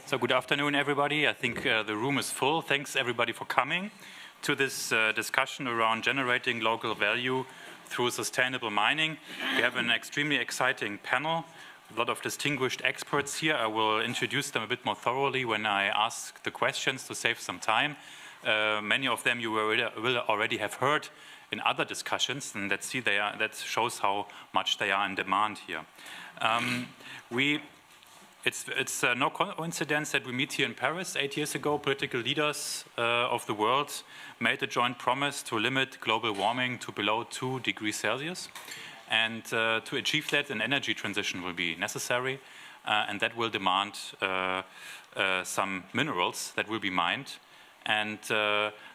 So good afternoon, everybody. I think the room is full. Thanks, everybody, for coming to this discussion around generating local value through sustainable mining. We have an extremely exciting panel, a lot of distinguished experts here. I will introduce them a bit more thoroughly when I ask the questions to save some time. Many of them you will already have heard in other discussions, and let's see, that shows how much they are in demand here. It's no coincidence that we meet here in Paris 8 years ago. Political leaders of the world made a joint promise to limit global warming to below 2 degrees Celsius. And to achieve that, an energy transition will be necessary, and that will demand some minerals that will be mined. And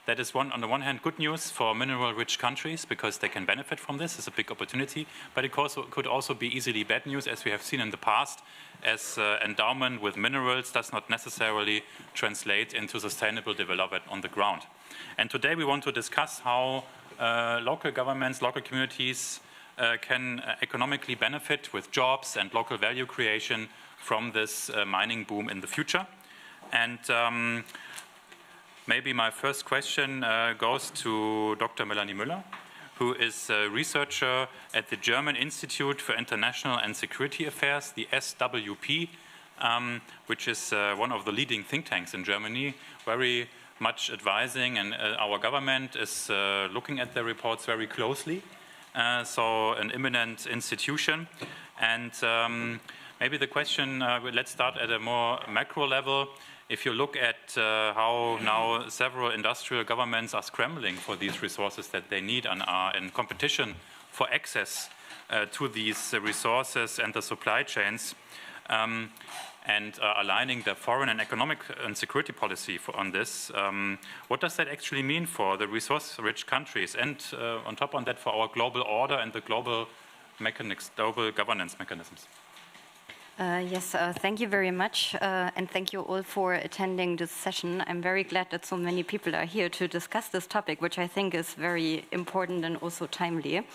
that is, on the one hand, good news for mineral-rich countries because they can benefit from this. It's a big opportunity. But it could also be easily bad news, as we have seen in the past, as endowment with minerals does not necessarily translate into sustainable development on the ground. And today we want to discuss how local governments, local communities can economically benefit with jobs and local value creation from this mining boom in the future. And maybe my first question goes to Dr. Melanie Müller, who is a researcher at the German Institute for International and Security Affairs, the SWP, which is one of the leading think tanks in Germany, very much advising, and our government is looking at the reports very closely. So an eminent institution. And maybe the question, let's start at a more macro level. If you look at how now several industrial governments are scrambling for these resources that they need and are in competition for access to these resources and the supply chains, and aligning the foreign and economic and security policy on this, what does that actually mean for the resource-rich countries and on top of that for our global order and the global governance mechanisms? Yes, thank you very much, and thank you all for attending this session. I'm very glad that so many people are here to discuss this topic, which I think is very important and also timely.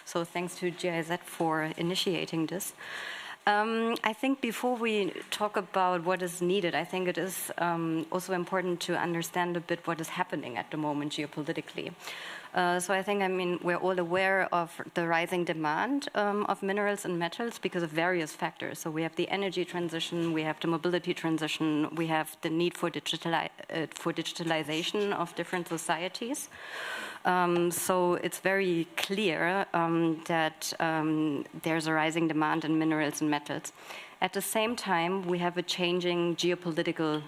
So thanks to GIZ for initiating this. I think before we talk about what is needed, I think it is also important to understand a bit what is happening at the moment geopolitically. So I think, we're all aware of the rising demand of minerals and metals because of various factors. So we have the energy transition, we have the mobility transition, we have the need for digitalization of different societies. So it's very clear that there's a rising demand in minerals and metals. At the same time, we have a changing geopolitical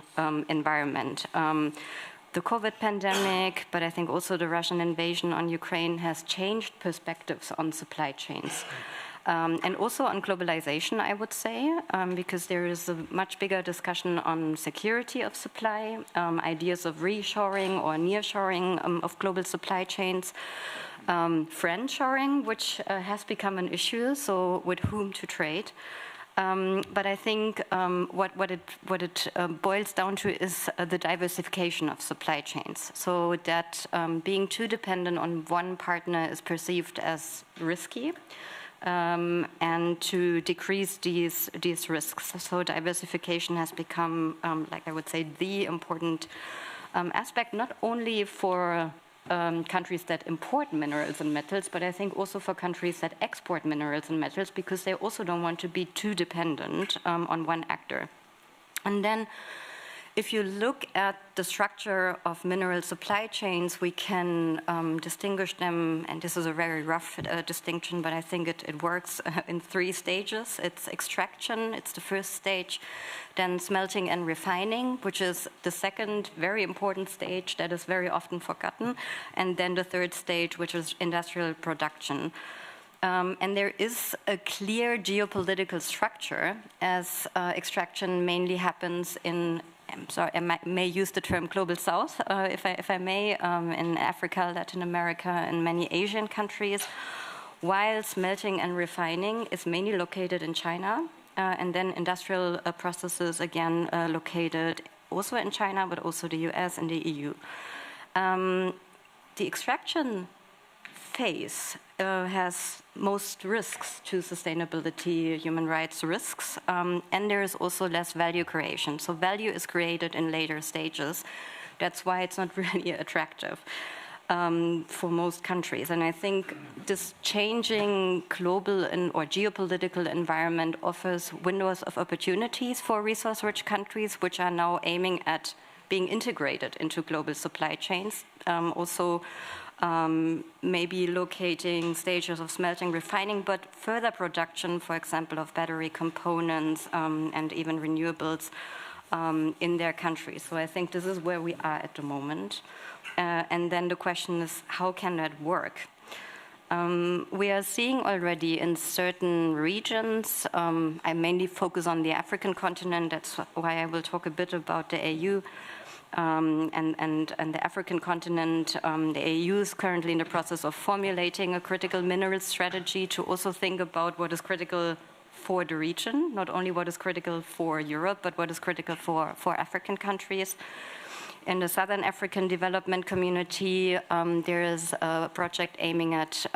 environment. The COVID pandemic, but I think also the Russian invasion on Ukraine has changed perspectives on supply chains. And also on globalization, I would say, because there is a much bigger discussion on security of supply, ideas of reshoring or nearshoring of global supply chains, friendshoring, which has become an issue, so with whom to trade. But I think what it boils down to is the diversification of supply chains, so that being too dependent on one partner is perceived as risky, and to decrease these risks. So diversification has become, like I would say, the important aspect, not only for countries that import minerals and metals, but I think also for countries that export minerals and metals, because they also don't want to be too dependent on one actor. And then if you look at the structure of mineral supply chains, we can distinguish them, and this is a very rough distinction, but I think it works in 3 stages. It's extraction, it's the first stage, then smelting and refining, which is the second very important stage that is very often forgotten, and then the third stage, which is industrial production. And there is a clear geopolitical structure, as extraction mainly happens in, I may use the term global south, if I may, in Africa, Latin America, and many Asian countries, while smelting and refining is mainly located in China, and then industrial processes, again, located also in China, but also the US and the EU. The extraction phase has most risks to sustainability, human rights risks, and there is also less value creation. So value is created in later stages. That's why it's not really attractive for most countries. And I think this changing global or geopolitical environment offers windows of opportunities for resource-rich countries, which are now aiming at being integrated into global supply chains. Maybe locating stages of smelting, refining, but further production, for example, of battery components and even renewables in their countries. So I think this is where we are at the moment. And then the question is, how can that work? We are seeing already in certain regions, I mainly focus on the African continent, that's why I will talk a bit about the AU and the African continent. The AU is currently in the process of formulating a critical minerals strategy to also think about what is critical for the region, not only what is critical for Europe, but what is critical for African countries. In the Southern African Development Community, there is a project aiming at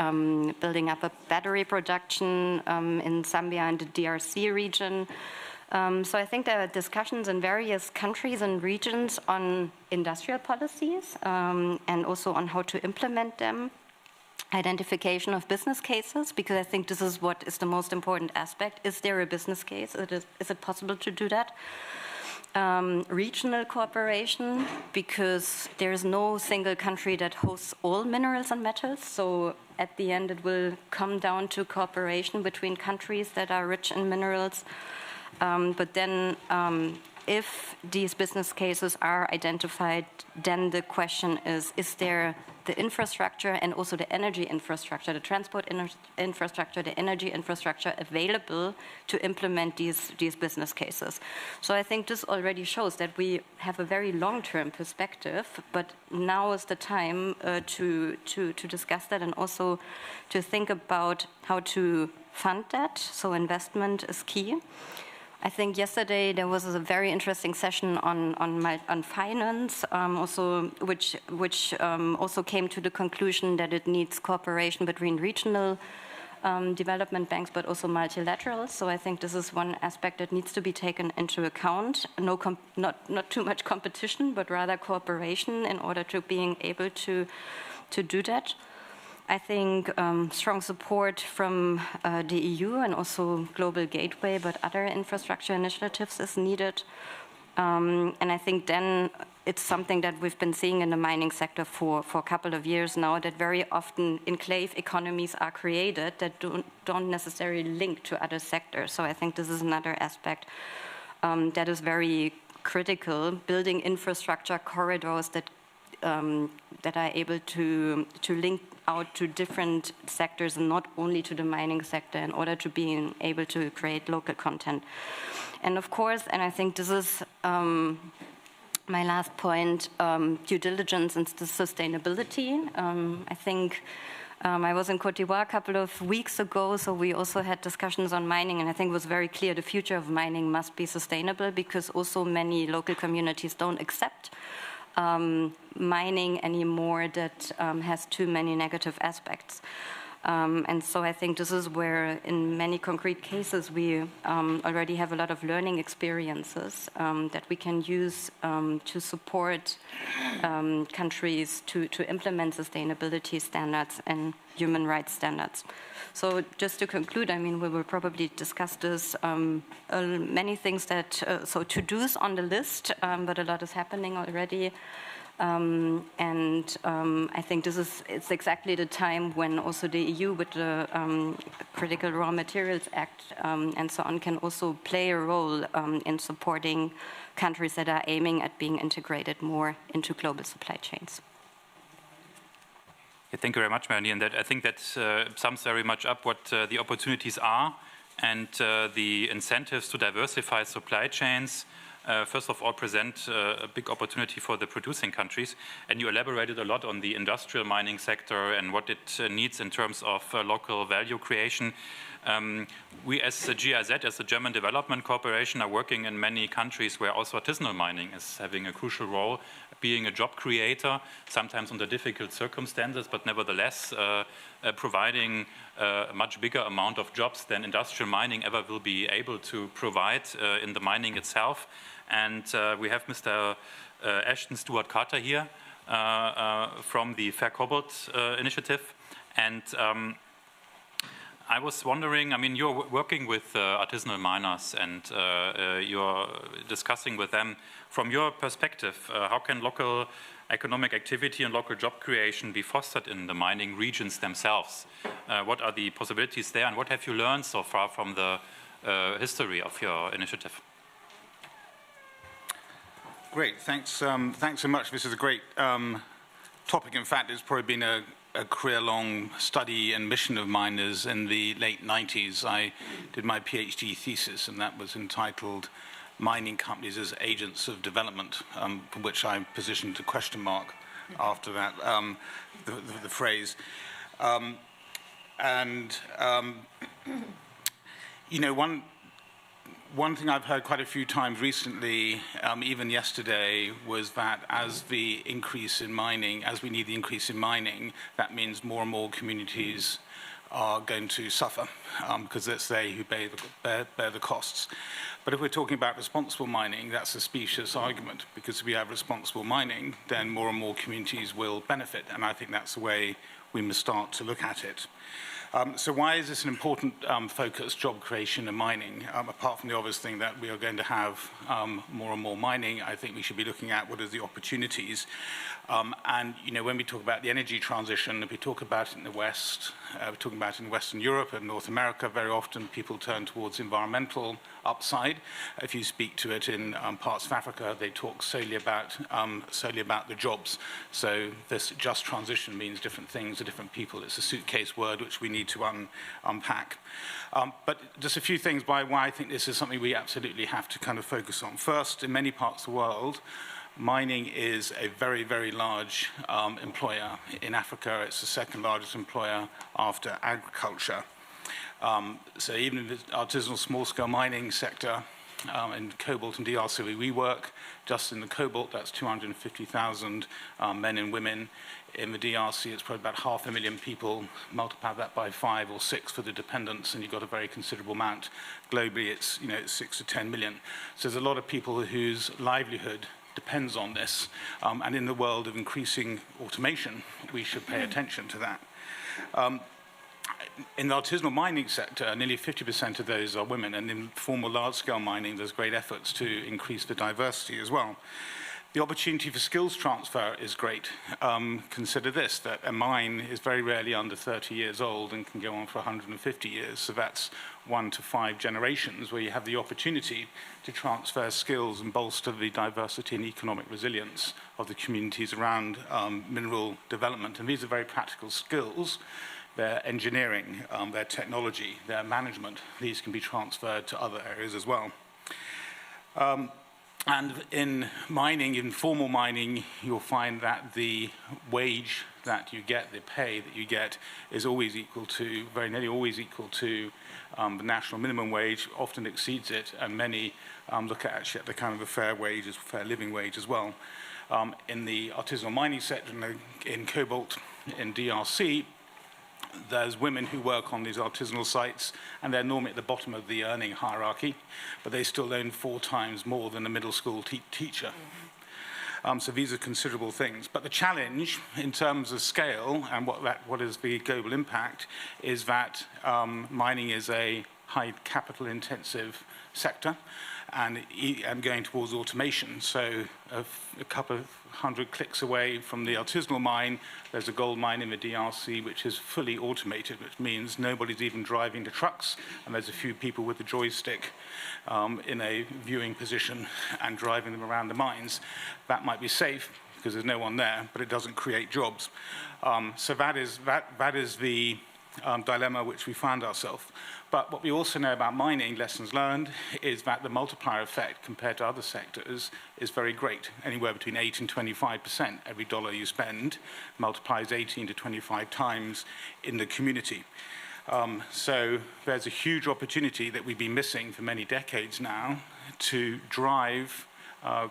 building up a battery production in Zambia and the DRC region. So I think there are discussions in various countries and regions on industrial policies and also on how to implement them. Identification of business cases, because I think this is what is the most important aspect. Is there a business case? Is it possible to do that? Regional cooperation, because there is no single country that hosts all minerals and metals. So at the end, it will come down to cooperation between countries that are rich in minerals. But then if these business cases are identified, then the question is there the infrastructure and also the energy infrastructure, the transport infrastructure, the energy infrastructure available to implement these business cases. So I think this already shows that we have a very long-term perspective, but now is the time to discuss that and also to think about how to fund that. So investment is key. I think yesterday there was a very interesting session on finance, which also came to the conclusion that it needs cooperation between regional development banks, but also multilateral. So I think this is one aspect that needs to be taken into account. Not too much competition, but rather cooperation in order to being able to do that. I think strong support from the EU and also Global Gateway, but other infrastructure initiatives is needed. And I think then it's something that we've been seeing in the mining sector for a couple of years now, that very often enclave economies are created that don't necessarily link to other sectors. So I think this is another aspect that is very critical, building infrastructure corridors that are able to link out to different sectors and not only to the mining sector in order to be able to create local content. And of course, and I think this is my last point, due diligence and sustainability. I think I was in Côte d'Ivoire a couple of weeks ago, so we also had discussions on mining, and I think it was very clear the future of mining must be sustainable, because also many local communities don't accept mining anymore that has too many negative aspects. And so I think this is where, in many concrete cases, we already have a lot of learning experiences that we can use to support countries to implement sustainability standards and human rights standards. So just to conclude, I mean, we will probably discuss this, many things that, so to-dos on the list, but a lot is happening already. I think it's exactly the time when also the EU with the Critical Raw Materials Act and so on can also play a role in supporting countries that are aiming at being integrated more into global supply chains. Yeah, thank you very much, Melanie. And I think that sums very much up what the opportunities are and the incentives to diversify supply chains. First of all, present a big opportunity for the producing countries. And you elaborated a lot on the industrial mining sector and what it needs in terms of local value creation. We as the GIZ, as the German Development Corporation, are working in many countries where also artisanal mining is having a crucial role, being a job creator, sometimes under difficult circumstances, but nevertheless providing a much bigger amount of jobs than industrial mining ever will be able to provide in the mining itself. And we have Mr. Ashton Stewart Carter here from the Fair Cobalt initiative. And I was wondering, I mean, you're working with artisanal miners and you're discussing with them. From your perspective, how can local economic activity and local job creation be fostered in the mining regions themselves? What are the possibilities there, and what have you learned so far from the history of your initiative? Great, thanks so much. This is a great topic. In fact, it's probably been a career-long study and mission of mine. Is in the late 90s, I did my PhD thesis, and that was entitled Mining Companies as Agents of Development, for which I positioned a question mark after that, the phrase. You know, one thing I've heard quite a few times recently, even yesterday, was that as the increase in mining, as we need the increase in mining, that means more and more communities are going to suffer because it's they who bear the costs. But if we're talking about responsible mining, that's a specious argument, because if we have responsible mining, then more and more communities will benefit, and I think that's the way we must start to look at it. So why is this an important focus, job creation and mining? Apart from the obvious thing that we are going to have more and more mining, I think we should be looking at what are the opportunities. And you know, when we talk about the energy transition, if we talk about it in the West, we're talking about it in Western Europe and North America, very often people turn towards environmental upside. If you speak to it in parts of Africa, they talk solely about the jobs. So this just transition means different things to different people. It's a suitcase word which we need to unpack. But just a few things why I think this is something we absolutely have to kind of focus on. First, in many parts of the world, mining is a very, very large employer. In Africa, it's the second largest employer after agriculture. So even in the artisanal small-scale mining sector, in cobalt and DRC where we work, just in the cobalt, that's 250,000 men and women. In the DRC, it's probably about 500,000 people. Multiply that by 5 or 6 for the dependents, and you've got a very considerable amount. Globally, it's 6 to 10 million. So there's a lot of people whose livelihood depends on this. And in the world of increasing automation, we should pay attention to that. In the artisanal mining sector, nearly 50% of those are women, and in formal large-scale mining, there's great efforts to increase the diversity as well. The opportunity for skills transfer is great. Consider this, that a mine is very rarely under 30 years old and can go on for 150 years, so that's 1 to 5 generations where you have the opportunity to transfer skills and bolster the diversity and economic resilience of the communities around mineral development. And these are very practical skills. Their engineering, their technology, their management, these can be transferred to other areas as well. And in mining, in formal mining, you'll find that the wage that you get, the pay that you get, is always equal to, very nearly always equal to the national minimum wage, often exceeds it, and many look at actually at the kind of a fair wage, as fair living wage as well. In the artisanal mining sector, in cobalt, in DRC, there's women who work on these artisanal sites, and they're normally at the bottom of the earning hierarchy, but they still earn 4 times more than a middle school teacher. So these are considerable things. But the challenge in terms of scale and what is the global impact is that mining is a high capital intensive sector and going towards automation. So a couple of 100 clicks away from the artisanal mine, there's a gold mine in the DRC which is fully automated, which means nobody's even driving the trucks, and there's a few people with a joystick in a viewing position and driving them around the mines. That might be safe because there's no one there, but it doesn't create jobs. So that is the dilemma which we find ourselves. But what we also know about mining, lessons learned, is that the multiplier effect compared to other sectors is very great. Anywhere between 8 and 25%. Every dollar you spend multiplies 18 to 25 times in the community. So there's a huge opportunity that we've been missing for many decades now to drive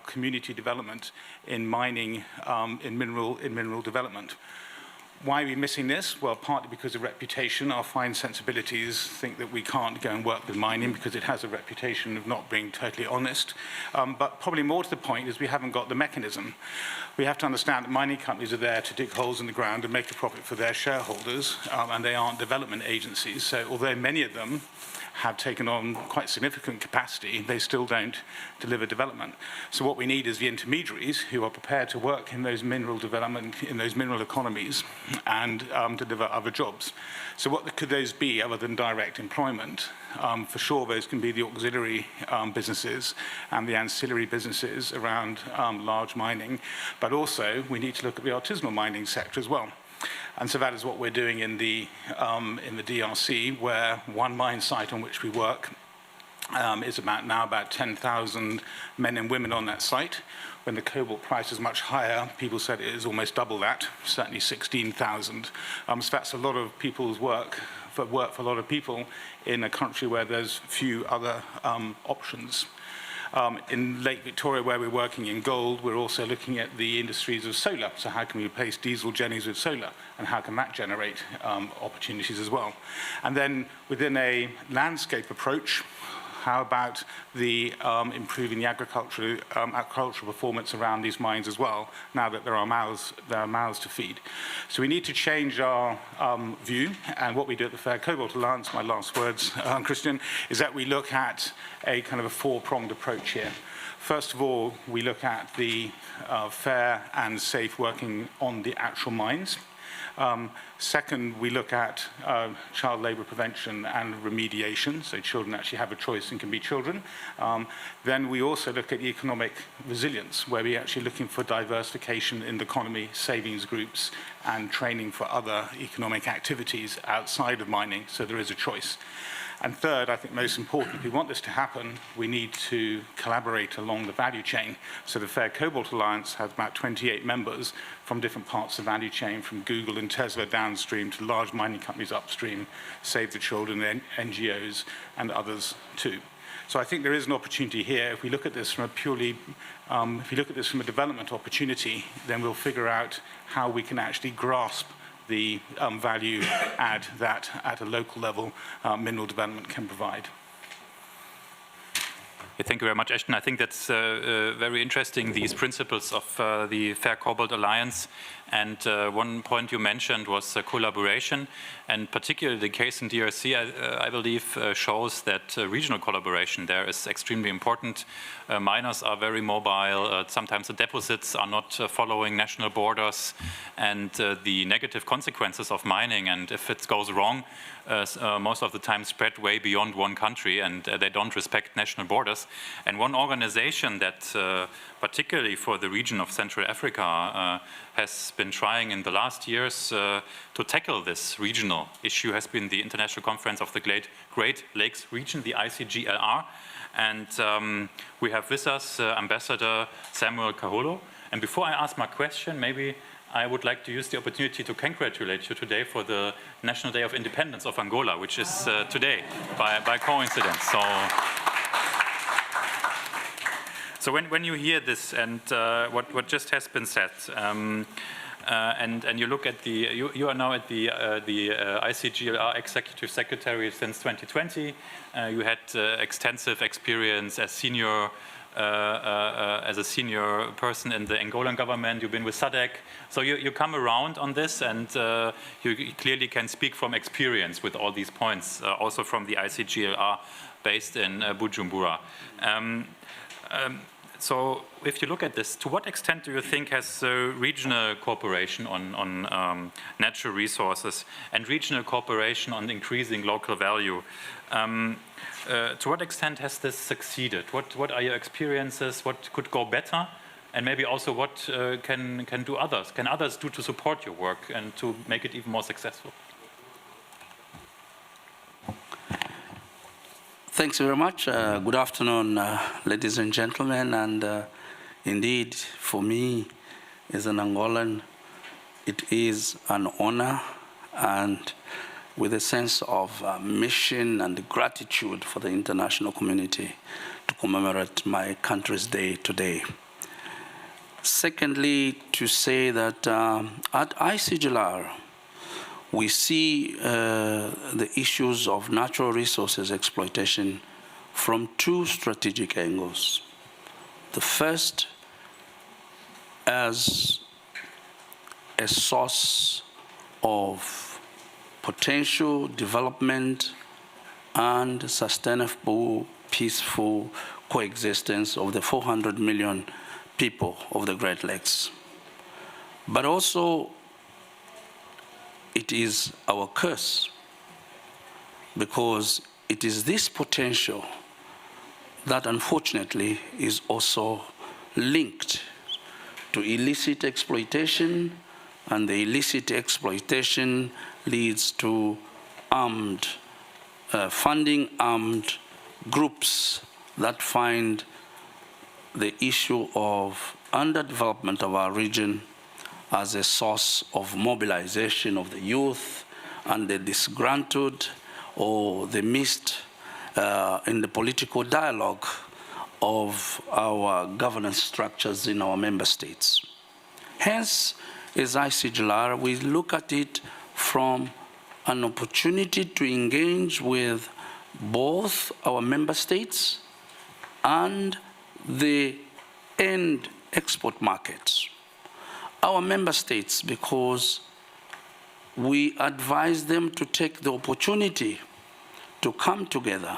community development in mining, in mineral development. Why are we missing this? Well, partly because of reputation. Our fine sensibilities think that we can't go and work with mining because it has a reputation of not being totally honest. But probably more to the point is we haven't got the mechanism. We have to understand that mining companies are there to dig holes in the ground and make a profit for their shareholders, and they aren't development agencies. So although many of them have taken on quite significant capacity, they still don't deliver development. So what we need is the intermediaries who are prepared to work in those mineral development, in those mineral economies, and deliver other jobs. So what could those be other than direct employment? For sure, those can be the auxiliary businesses and the ancillary businesses around large mining, but also we need to look at the artisanal mining sector as well. And so that is what we're doing in the DRC, where one mine site on which we work is about 10,000 men and women on that site. When the cobalt price is much higher, people said it is almost double that, certainly 16,000. So that's a lot of people's work for a lot of people in a country where there's few other options. In Lake Victoria, where we're working in gold, we're also looking at the industries of solar. So how can we replace diesel jennings with solar? And how can that generate opportunities as well? And then within a landscape approach, how about the improving the agricultural performance around these mines as well, now that there are mouths to feed? So we need to change our view, and what we do at the Fair Cobalt Alliance, my last words, Christian, is that we look at a kind of a four-pronged approach here. First of all, we look at the fair and safe working on the actual mines. Second, we look at child labour prevention and remediation, so children actually have a choice and can be children. Then we also look at economic resilience, where we're actually looking for diversification in the economy, savings groups, and training for other economic activities outside of mining, so there is a choice. And third, I think most important, if we want this to happen, we need to collaborate along the value chain. So the Fair Cobalt Alliance has about 28 members from different parts of the value chain, from Google and Tesla downstream to large mining companies upstream, Save the Children, NGOs, and others too. So I think there is an opportunity here. If we look at this from a development opportunity, then we'll figure out how we can actually grasp the value add that at a local level mineral development can provide. Thank you very much, Ashton. I think that's very interesting, these principles of the Fair Cobalt Alliance. And one point you mentioned was collaboration, and particularly the case in DRC, I believe, shows that regional collaboration there is extremely important. Miners are very mobile. Sometimes the deposits are not following national borders, and the negative consequences of mining, and if it goes wrong, most of the time spread way beyond one country, and they don't respect national borders. And one organization that, particularly for the region of Central Africa, has been trying in the last years to tackle this regional issue has been the International Conference of the Great Lakes Region, the ICGLR. And we have with us Ambassador Samuel Kaholo. And before I ask my question, maybe I would like to use the opportunity to congratulate you today for the National Day of Independence of Angola, which is today by coincidence. So when you hear this and what just has been said, and you look at you are now at the ICGLR Executive Secretary since 2020. You had extensive experience as a senior person in the Angolan government. You've been with SADC, so you come around on this, and you clearly can speak from experience with all these points, also from the ICGLR based in Bujumbura. So if you look at this, to what extent do you think has regional cooperation on natural resources and regional cooperation on increasing local value, to what extent has this succeeded? What are your experiences? What could go better? And maybe also what can others do to support your work and to make it even more successful? Thanks very much. Good afternoon, ladies and gentlemen. And indeed, for me, as an Angolan, it is an honor and with a sense of mission and gratitude for the international community to commemorate my country's day today. Secondly, to say that at ICGLR, we see the issues of natural resources exploitation from two strategic angles. The first, as a source of potential development and sustainable, peaceful coexistence of the 400 million people of the Great Lakes. But also, it is our curse, because it is this potential that unfortunately is also linked to illicit exploitation, and the illicit exploitation leads to funding armed groups that find the issue of underdevelopment of our region as a source of mobilization of the youth and the disgruntled or the missed in the political dialogue of our governance structures in our member states. Hence, as ICGLR, we look at it from an opportunity to engage with both our member states and the end export markets. Our member states, because we advise them to take the opportunity to come together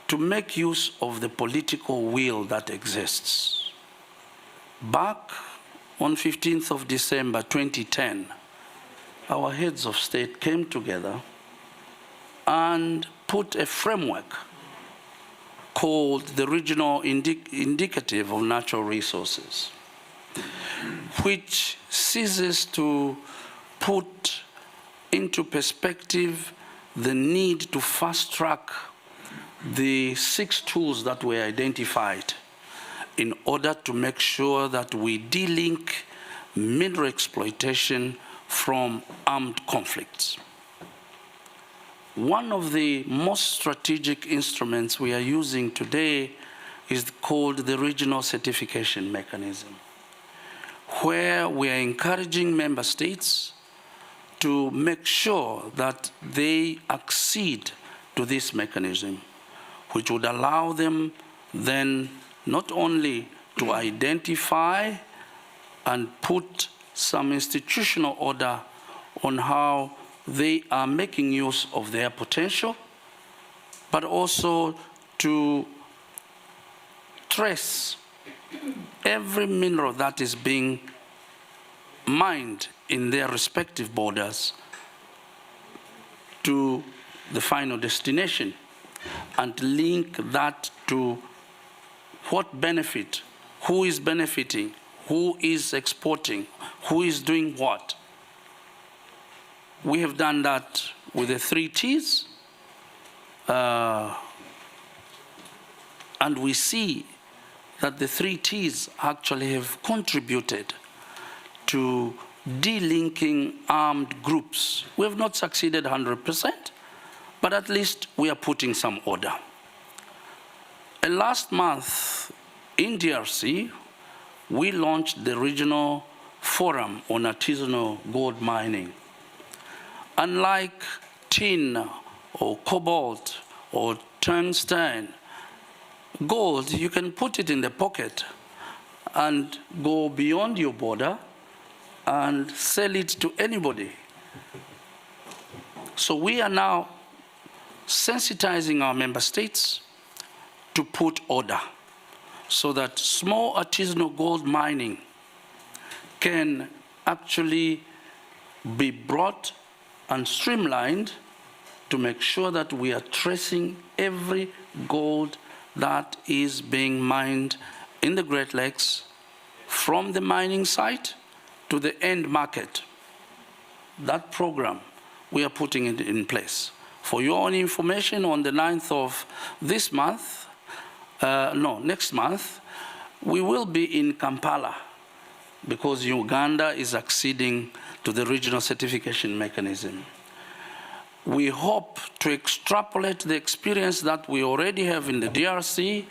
to make use of the political will that exists. Back on 15th of December 2010, our heads of state came together and put a framework called the Regional Indicative of Natural Resources, which ceases to put into perspective the need to fast-track the 6 tools that were identified in order to make sure that we de-link mineral exploitation from armed conflicts. One of the most strategic instruments we are using today is called the Regional Certification Mechanism, where we are encouraging member states to make sure that they accede to this mechanism, which would allow them then not only to identify and put some institutional order on how they are making use of their potential, but also to trace every mineral that is being mined in their respective borders to the final destination, and link that to what benefit, who is benefiting, who is exporting, who is doing what. We have done that with the 3 T's, and we see that the 3 T's actually have contributed to de-linking armed groups. We have not succeeded 100%, but at least we are putting some order. Last month in DRC, we launched the Regional Forum on Artisanal Gold Mining. Unlike tin or cobalt or tungsten, gold, you can put it in the pocket and go beyond your border and sell it to anybody. So we are now sensitizing our member states to put order so that small artisanal gold mining can actually be brought and streamlined to make sure that we are tracing every gold that is being mined in the Great Lakes from the mining site to the end market. That program, we are putting it in place. For your own information, on the 9th of this month, next month, we will be in Kampala because Uganda is acceding to the regional certification mechanism. we hope to extrapolate the experience that we already have in the DRC,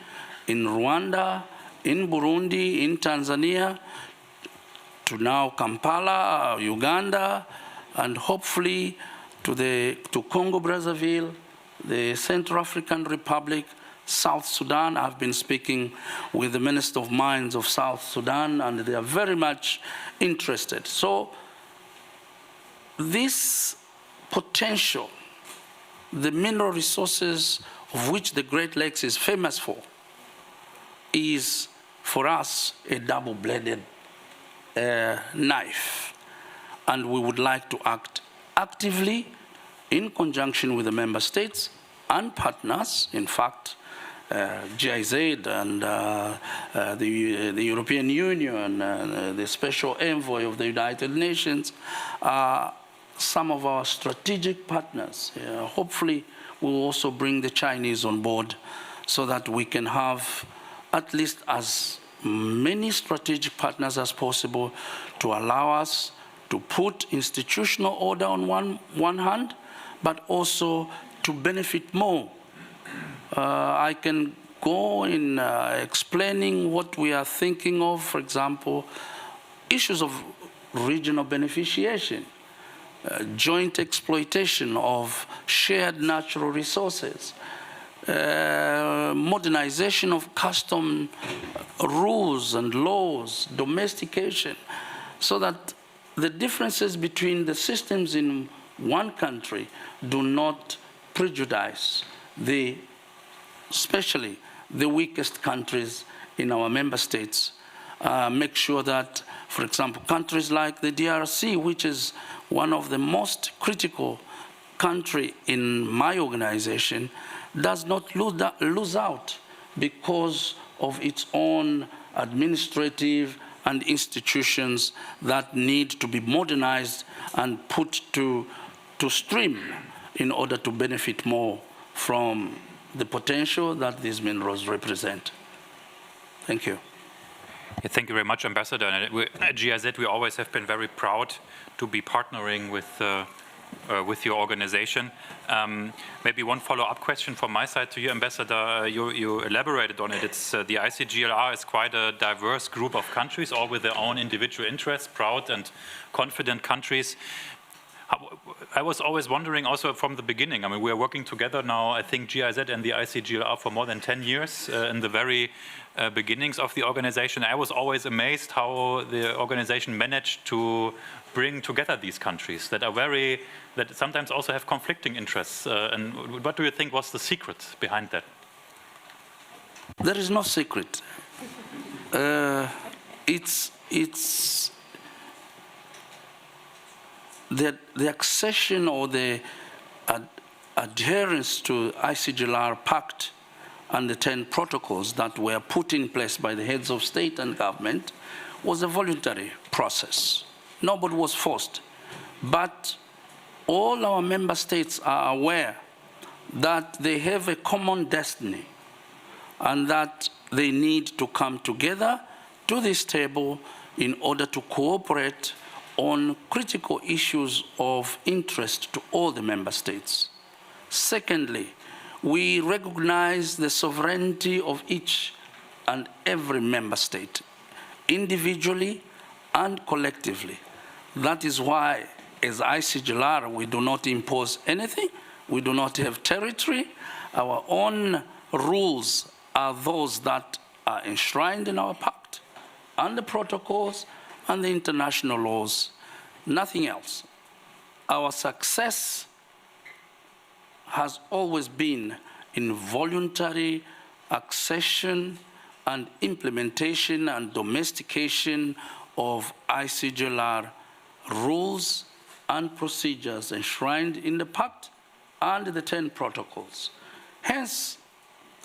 in Rwanda, in Burundi, in Tanzania, to now Kampala, Uganda, and hopefully to Congo-Brazzaville, the Central African Republic, South Sudan. I've been speaking with the Minister of Mines of South Sudan, and they are very much interested. So this potential, the mineral resources of which the Great Lakes is famous for, is for us a double-bladed knife. And we would like to act actively in conjunction with the member states and partners. In fact, GIZ and the European Union, the Special Envoy of the United Nations, some of our strategic partners. Hopefully, we'll also bring the Chinese on board so that we can have at least as many strategic partners as possible to allow us to put institutional order on one hand, but also to benefit more. I can go in explaining what we are thinking of, for example, issues of regional beneficiation, joint exploitation of shared natural resources, modernization of custom rules and laws, domestication, so that the differences between the systems in one country do not prejudice especially the weakest countries in our member states. Make sure that, for example, countries like the DRC, which is one of the most critical country in my organization, does not lose out because of its own administrative and institutions that need to be modernized and put to stream in order to benefit more from the potential that these minerals represent. Thank you. Yeah, thank you very much, Ambassador. And at GIZ, we always have been very proud to be partnering with your organization. Maybe one follow-up question from my side to you, Ambassador. You elaborated on it. It's the ICGLR is quite a diverse group of countries, all with their own individual interests, proud and confident countries. I was always wondering also from the beginning, I mean, we are working together now, I think GIZ and the ICGLR for more than 10 years in the very beginnings of the organization. I was always amazed how the organization managed to bring together these countries that sometimes also have conflicting interests. And what do you think was the secret behind that? There is no secret. It's the accession or the adherence to ICGLR Pact and the 10 protocols that were put in place by the heads of state and government was a voluntary process. Nobody was forced. But all our member states are aware that they have a common destiny and that they need to come together to this table in order to cooperate on critical issues of interest to all the member states. Secondly, we recognize the sovereignty of each and every member state, individually and collectively. That is why, as ICGLR, we do not impose anything. We do not have territory. Our own rules are those that are enshrined in our pact and the protocols and the international laws, nothing else. Our success has always been in voluntary accession and implementation and domestication of ICGLR rules and procedures enshrined in the pact and the 10 protocols. Hence,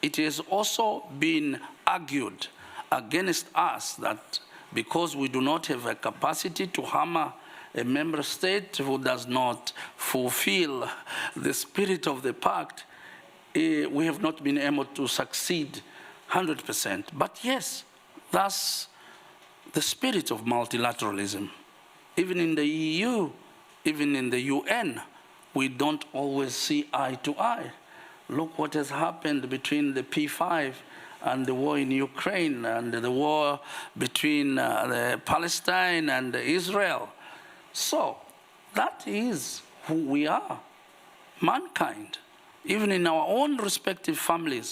it has also been argued against us that because we do not have a capacity to hammer a member state who does not fulfill the spirit of the pact, we have not been able to succeed 100%. But yes, that's the spirit of multilateralism. Even in the EU, even in the UN, we don't always see eye to eye. Look what has happened between the P5 and the war in Ukraine and the war between Palestine and Israel. So that is who we are, mankind. Even in our own respective families,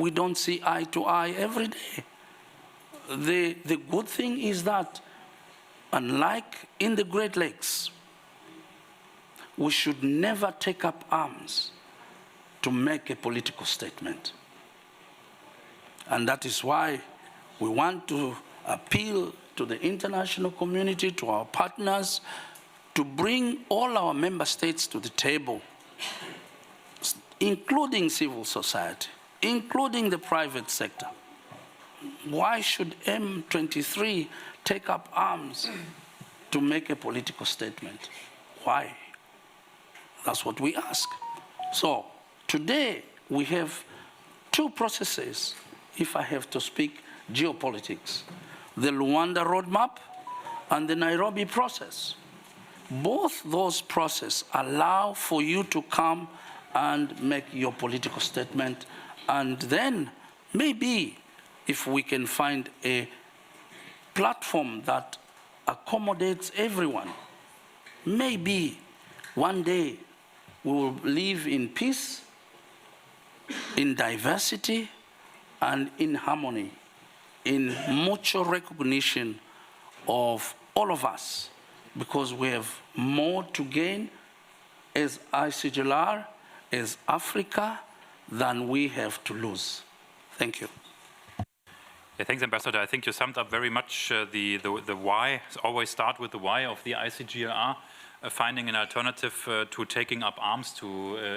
we don't see eye to eye every day. The good thing is that, unlike in the Great Lakes, we should never take up arms to make a political statement. And that is why we want to appeal to the international community, to our partners, to bring all our member states to the table, including civil society, including the private sector. Why should M23 take up arms to make a political statement? Why? That's what we ask. So today we have two processes, if I have to speak geopolitics: the Luanda roadmap and the Nairobi process. Both those processes allow for you to come and make your political statement, and then maybe if we can find a platform that accommodates everyone, maybe one day we will live in peace, in diversity, and in harmony, in mutual recognition of all of us, because we have more to gain as ICGLR, as Africa, than we have to lose. Thank you. Yeah, thanks, Ambassador. I think you summed up very much the why. Always start with the why of the ICGLR, finding an alternative to taking up arms to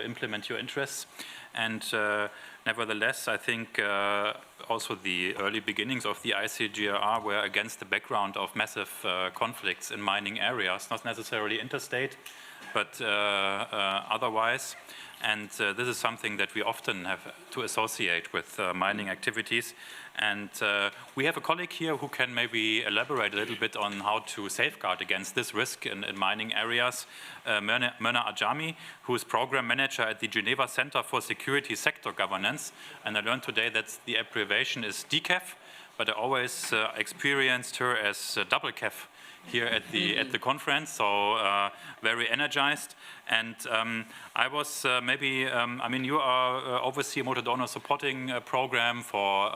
implement your interests. And nevertheless, I think also the early beginnings of the ICGLR were against the background of massive conflicts in mining areas, not necessarily interstate, but otherwise. And this is something that we often have to associate with mining activities. And we have a colleague here who can maybe elaborate a little bit on how to safeguard against this risk in mining areas. Myrna Ajami, who is program manager at the Geneva Center for Security Sector Governance. And I learned today that the abbreviation is DCAF, but I always experienced her as double CAF here at the conference, so very energized. And I was I mean, you are oversee a motor donor supporting program for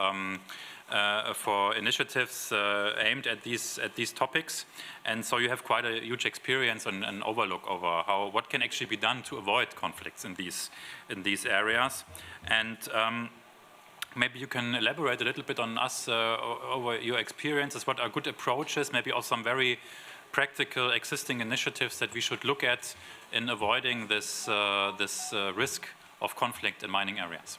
initiatives aimed at these topics, and so you have quite a huge experience and an overlook over what can actually be done to avoid conflicts in these areas. And maybe you can elaborate a little bit on us over your experiences. What are good approaches? Maybe also some very practical existing initiatives that we should look at in avoiding this risk of conflict in mining areas.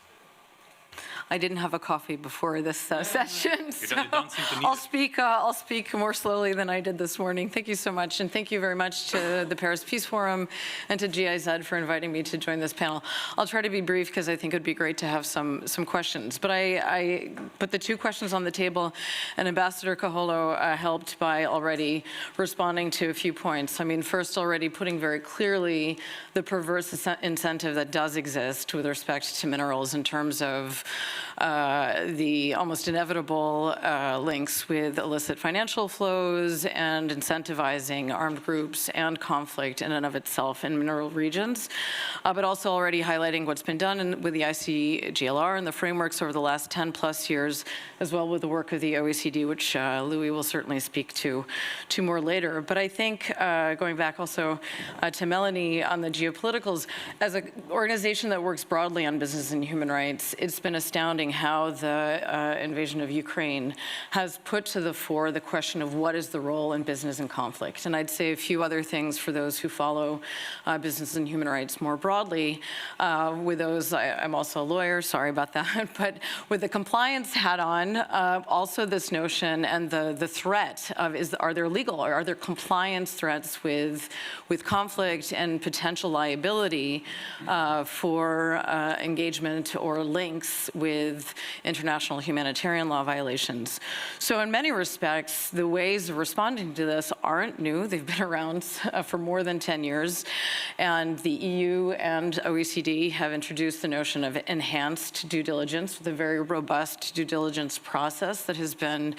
I didn't have a coffee before this session, so you don't seem to need I'll speak more slowly than I did this morning. Thank you so much, and thank you very much to the Paris Peace Forum and to GIZ for inviting me to join this panel. I'll try to be brief because I think it would be great to have some questions. But I put the two questions on the table, and Ambassador Kaholo helped by already responding to a few points. I mean, first, already putting very clearly the perverse incentive that does exist with respect to minerals in terms of the almost inevitable links with illicit financial flows and incentivizing armed groups and conflict in and of itself in mineral regions, but also already highlighting what's been done with the ICGLR and the frameworks over the last 10 plus years, as well with the work of the OECD, which Louis will certainly speak to more later. But I think going back also to Melanie on the geopoliticals, as an organization that works broadly on business and human rights, it's been astounding how the invasion of Ukraine has put to the fore the question of what is the role in business and conflict. And I'd say a few other things for those who follow business and human rights more broadly. With those, I'm also a lawyer, sorry about that, but with the compliance hat on, also this notion and the threat of are there legal or are there compliance threats with conflict and potential liability for engagement or links with with international humanitarian law violations. So in many respects, the ways of responding to this aren't new. They've been around for more than 10 years. And the EU and OECD have introduced the notion of enhanced due diligence with a very robust due diligence process that has been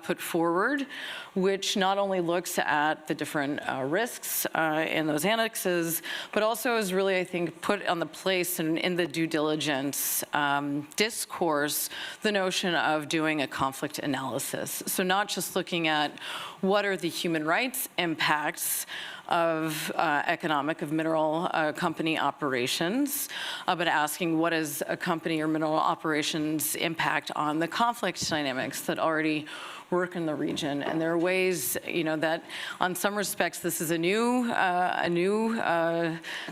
put forward, which not only looks at the different risks in those annexes, but also is really, I think, put on the place in the due diligence discourse the notion of doing a conflict analysis. So not just looking at what are the human rights impacts of mineral company operations, but asking what is a company or mineral operations impact on the conflict dynamics that already work in the region. And there are ways, that on some respects this is a new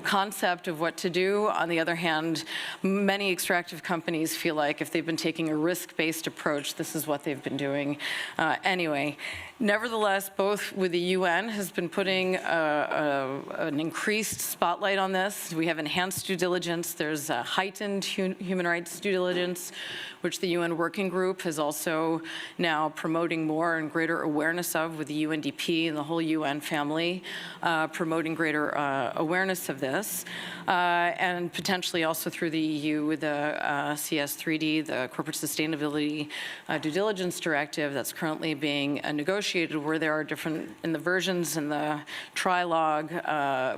concept of what to do. On the other hand, many extractive companies feel like if they've been taking a risk-based approach, this is what they've been doing anyway. Nevertheless, both with the UN has been putting an increased spotlight on this. We have enhanced due diligence. There's a heightened human rights due diligence, which the UN Working Group is also now promoting more and greater awareness of with the UNDP and the whole UN family, promoting greater awareness of this. And potentially also through the EU with the CS3D, the Corporate Sustainability Due Diligence Directive that's currently being negotiated, where there are different, in the versions in the trilogue,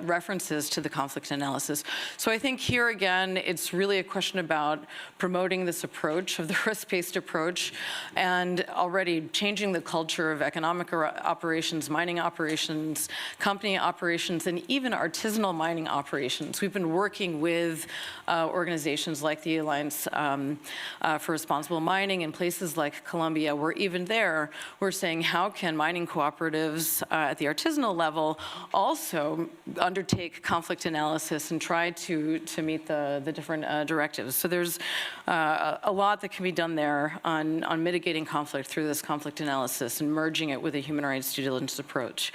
references to the conflict analysis. So I think here again, it's really a question about promoting this approach of the risk-based approach and already changing the culture of economic operations, mining operations, company operations, and even artisanal mining operations. We've been working with organizations like the Alliance for Responsible Mining in places like Colombia, where even there, we're saying how can mining cooperatives at the artisanal level also undertake conflict analysis and try to meet the different directives. So there's a lot that can be done there on mitigating conflict through this conflict analysis and merging it with a human rights due diligence approach.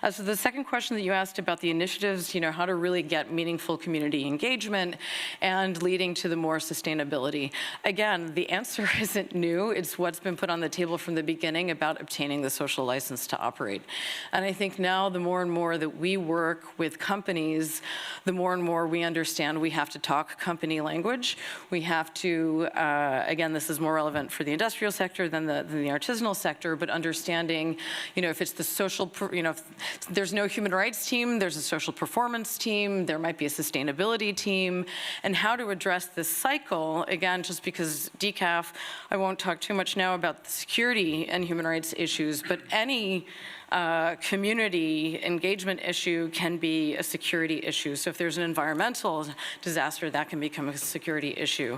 So the second question that you asked about the initiatives, how to really get meaningful community engagement and leading to the more sustainability. Again, the answer isn't new. It's what's been put on the table from the beginning about obtaining the social license to operate. And I think now the more and more that we work with companies, the more and more we understand we have to talk company language. We have to, again, this is more relevant for the industrial sector than the artisanal sector, but understanding, if it's the social, if there's no human rights team, there's a social performance team, there might be a sustainability team, and how to address this cycle, again, just because decaf, I won't talk too much now about the security and human rights issues, but any community engagement issue can be a security issue. So if there's an environmental disaster, that can become a security issue.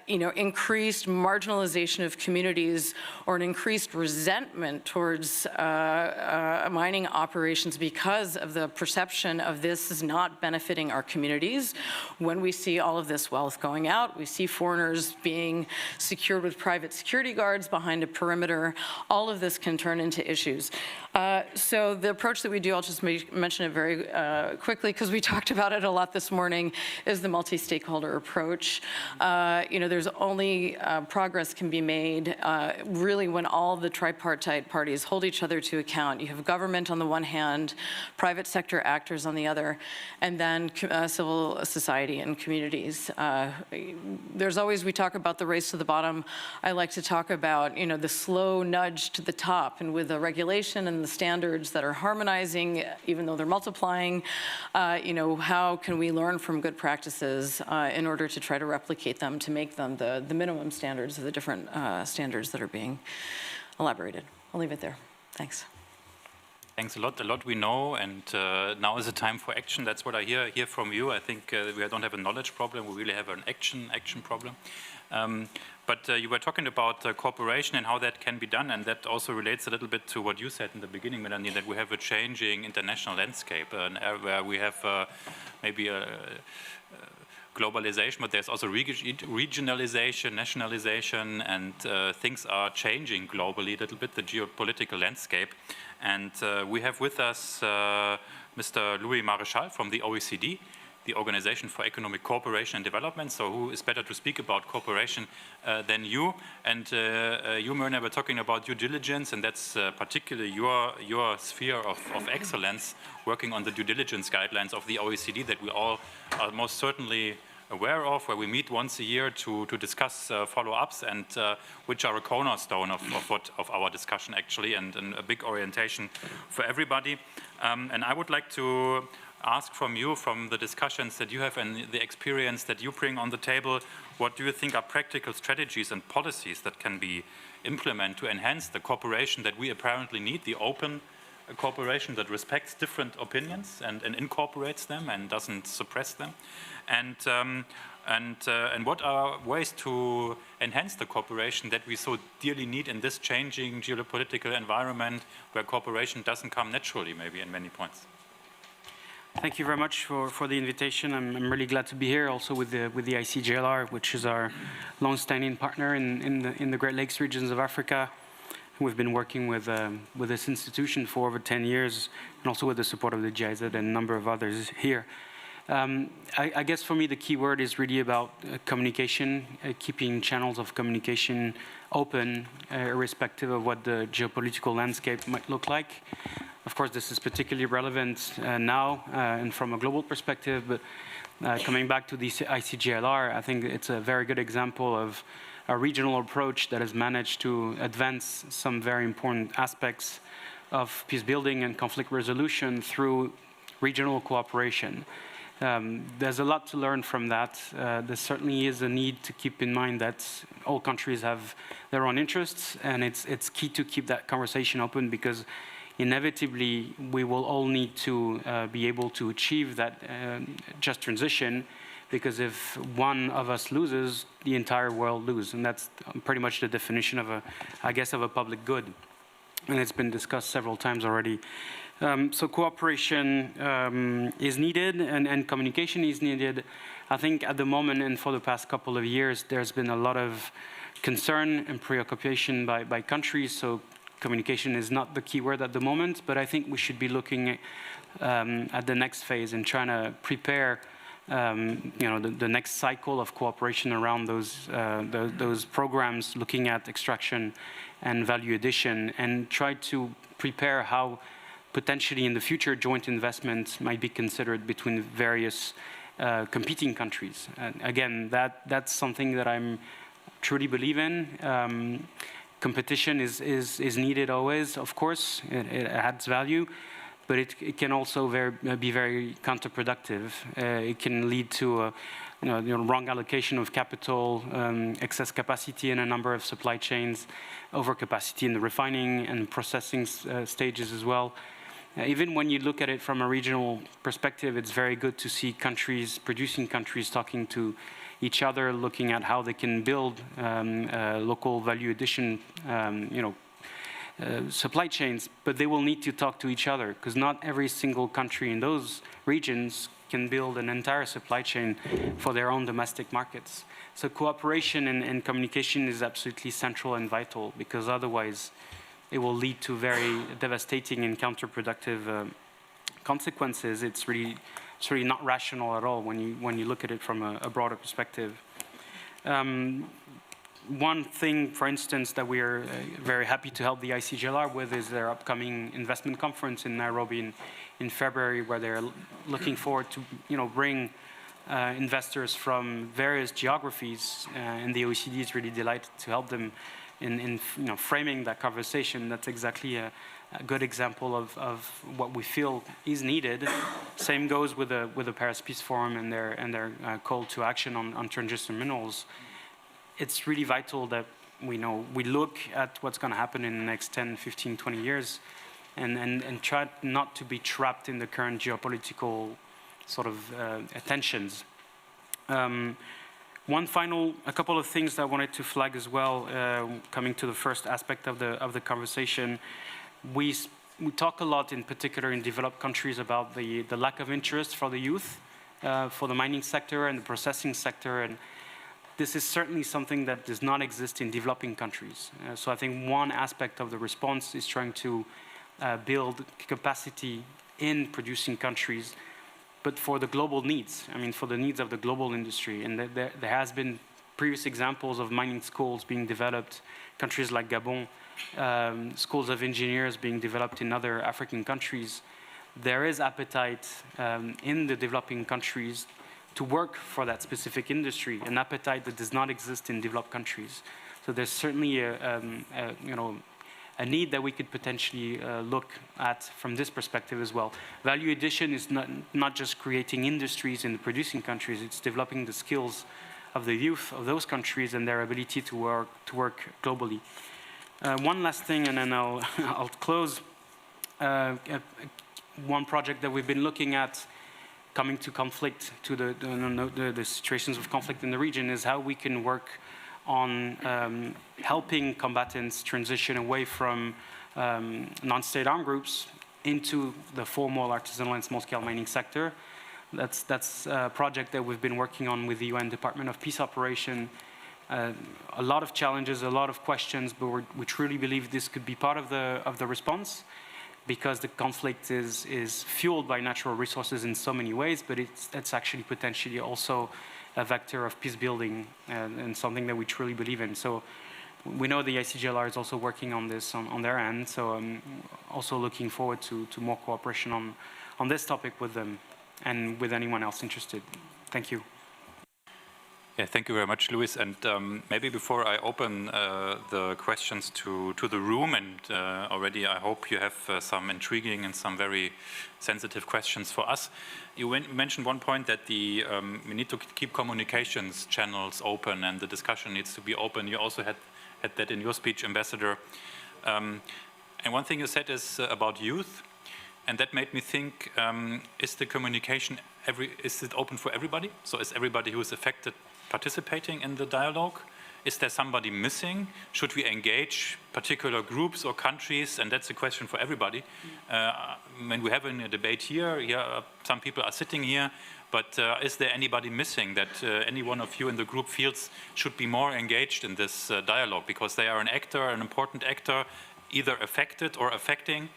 Increased marginalization of communities or an increased resentment towards mining operations because of the perception of this is not benefiting our communities. When we see all of this wealth going out, we see foreigners being secured with private security guards behind a perimeter, all of this can turn into issues. So the approach that we do, I'll just mention it very quickly because we talked about it a lot this morning, is the multi-stakeholder approach. There's only progress can be made really when all the tripartite parties hold each other to account. You have government on the one hand, private sector actors on the other, and then civil society and communities. There's always, we talk about the race to the bottom. I like to talk about, the slow nudge to the top, and with the regulation and the standards that are harmonizing, even though they're multiplying, how can we learn from good practices in order to try to replicate them, to make them the minimum standards of the different standards that are being elaborated. I'll leave it there. Thanks. Thanks a lot. A lot we know, and now is the time for action. That's what I hear from you. I think we don't have a knowledge problem. We really have an action problem. But you were talking about cooperation and how that can be done, and that also relates a little bit to what you said in the beginning, Melanie, that we have a changing international landscape, where we have maybe a globalization, but there's also regionalization, nationalization, and things are changing globally a little bit, the geopolitical landscape. And we have with us Mr. Louis Maréchal from the OECD, the Organization for Economic Cooperation and Development. So who is better to speak about cooperation than you? And you, Myrna, were talking about due diligence, and that's particularly your sphere of excellence, working on the due diligence guidelines of the OECD that we all are most certainly aware of, where we meet once a year to discuss follow-ups, and which are a cornerstone of our discussion actually, and a big orientation for everybody. And I would like to ask from you, from the discussions that you have and the experience that you bring on the table, what do you think are practical strategies and policies that can be implemented to enhance the cooperation that we apparently need, the open cooperation that respects different opinions and incorporates them and doesn't suppress them? And what are ways to enhance the cooperation that we so dearly need in this changing geopolitical environment, where cooperation doesn't come naturally, maybe in many points? Thank you very much for the invitation. I'm really glad to be here, also with the ICJLR, which is our long-standing partner in the Great Lakes regions of Africa. We've been working with this institution for over 10 years, and also with the support of the GIZ and a number of others here. I guess for me the key word is really about communication, keeping channels of communication open, irrespective of what the geopolitical landscape might look like. Of course, this is particularly relevant now and from a global perspective, but coming back to the ICJLR, I think it's a very good example of a regional approach that has managed to advance some very important aspects of peace building and conflict resolution through regional cooperation. There's a lot to learn from that. There certainly is a need to keep in mind that all countries have their own interests, and it's key to keep that conversation open, because inevitably we will all need to be able to achieve that just transition, because if one of us loses, the entire world loses, and that's pretty much the definition of a public good, and it's been discussed several times already. So cooperation is needed, and communication is needed. I think at the moment, and for the past couple of years, there's been a lot of concern and preoccupation by countries, so communication is not the key word at the moment, but I think we should be looking at the next phase and trying to prepare the next cycle of cooperation around those programs, looking at extraction and value addition, and try to prepare how potentially in the future joint investments might be considered between various competing countries. And again, that's something that I'm truly believe in. Competition is needed always, of course. It adds value, but it can also be very counterproductive. It can lead to wrong allocation of capital, excess capacity in a number of supply chains, overcapacity in the refining and processing stages as well. Even when you look at it from a regional perspective, it's very good to see producing countries talking to each other, looking at how they can build local value addition supply chains, but they will need to talk to each other, because not every single country in those regions can build an entire supply chain for their own domestic markets. So cooperation and communication is absolutely central and vital, because otherwise it will lead to very devastating and counterproductive consequences. It's really not rational at all when you look at it from a broader perspective. One thing, for instance, that we are very happy to help the ICJLR with is their upcoming investment conference in Nairobi in February, where they're looking forward to bring investors from various geographies, and the OECD is really delighted to help them in framing that conversation. That's exactly a good example of what we feel is needed. Same goes with the Paris Peace Forum and their call to action on transition minerals. It's really vital that we look at what's going to happen in the next 10, 15, 20 years, and try not to be trapped in the current geopolitical sort of tensions. A couple of things that I wanted to flag as well, coming to the first aspect of the conversation. We talk a lot, in particular in developed countries, about the lack of interest for the youth, for the mining sector and the processing sector, and this is certainly something that does not exist in developing countries. So I think one aspect of the response is trying to build capacity in producing countries but for the global needs. I mean, for the needs of the global industry. And there has been previous examples of mining schools being developed, countries like Gabon, schools of engineers being developed in other African countries. There is appetite in the developing countries to work for that specific industry, an appetite that does not exist in developed countries. So there's certainly a need that we could potentially look at from this perspective as well. Value addition is not just creating industries in the producing countries, it's developing the skills of the youth of those countries and their ability to work globally. One last thing, and then I'll close. One project that we've been looking at, coming to conflict, to the situations of conflict in the region, is how we can work on helping combatants transition away from non-state armed groups into the formal artisanal and small-scale mining sector. That's a project that we've been working on with the UN Department of Peace Operation. A lot of challenges, a lot of questions, but we truly believe this could be part of the response, because the conflict is fueled by natural resources in so many ways, but it's actually potentially also a vector of peace building and something that we truly believe in. So we know the ICGLR is also working on this on their end, so I'm also looking forward to more cooperation on this topic with them and with anyone else interested. Thank you. Yeah, thank you very much, Luis. And maybe before I open the questions to the room, and already I hope you have some intriguing and some very sensitive questions for us. You mentioned one point that we need to keep communications channels open and the discussion needs to be open. You also had that in your speech, Ambassador. And one thing you said is about youth, and that made me think, is the communication, is it open for everybody? So is everybody who is affected participating in the dialogue? Is there somebody missing? Should we engage particular groups or countries? And that's a question for everybody. When we're having a debate here, some people are sitting here, but is there anybody missing that any one of you in the group feels should be more engaged in this dialogue, because they are an actor, an important actor, either affected or affecting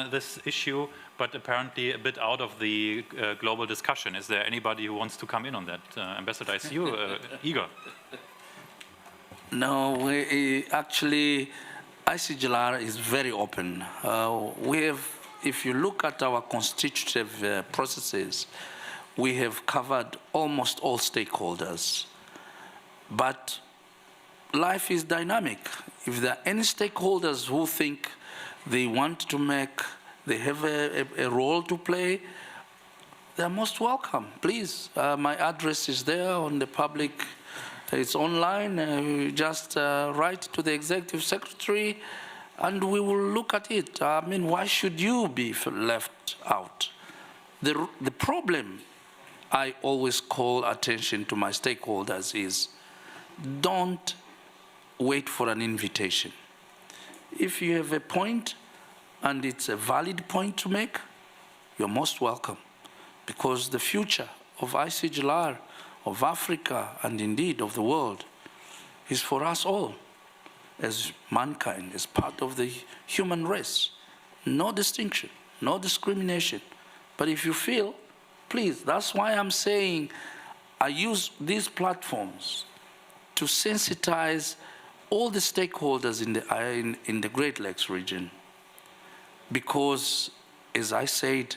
this issue, but apparently a bit out of the global discussion. Is there anybody who wants to come in on that? Ambassador, I see you eager. No, actually, ICGLR is very open. If you look at our constitutive processes, we have covered almost all stakeholders. But life is dynamic. If there are any stakeholders who think they have a role to play, they're most welcome. Please, my address is there on the public. It's online. Just write to the executive secretary, and we will look at it. I mean, why should you be left out? The problem I always call attention to my stakeholders is, don't wait for an invitation. If you have a point, and it's a valid point to make, you're most welcome. Because the future of ICGLR, of Africa, and indeed of the world, is for us all, as mankind, as part of the human race. No distinction, no discrimination. But if you feel, please, that's why I'm saying I use these platforms to sensitize all the stakeholders in the Great Lakes region. Because, as I said,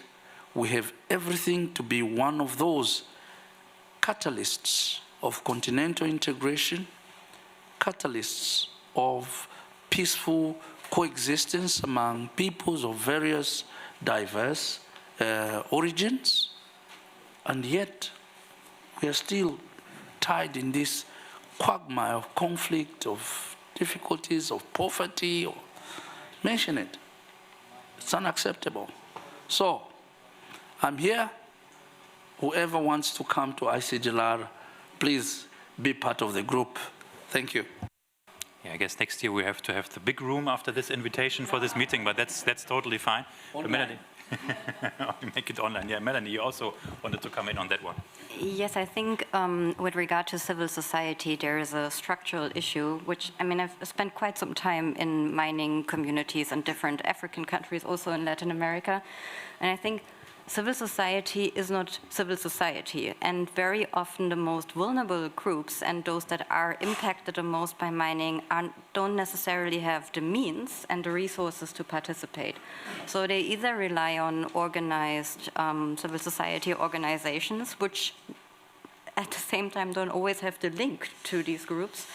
we have everything to be one of those catalysts of continental integration, catalysts of peaceful coexistence among peoples of various diverse origins, and yet we are still tied in this quagmire of conflict, of difficulties, of poverty. Mention it. It's unacceptable. So, I'm here. Whoever wants to come to ICGLR, please be part of the group. Thank you. Yeah, I guess next year we have to have the big room after this invitation for this meeting, but that's totally fine. Melanie, make it online. Yeah, Melanie, you also wanted to come in on that one. Yes, I think with regard to civil society, there is a structural issue, which, I mean, I've spent quite some time in mining communities in different African countries, also in Latin America. And I think civil society is not civil society, and very often the most vulnerable groups and those that are impacted the most by mining don't necessarily have the means and the resources to participate. So they either rely on organized civil society organizations, which at the same time don't always have the link to these groups.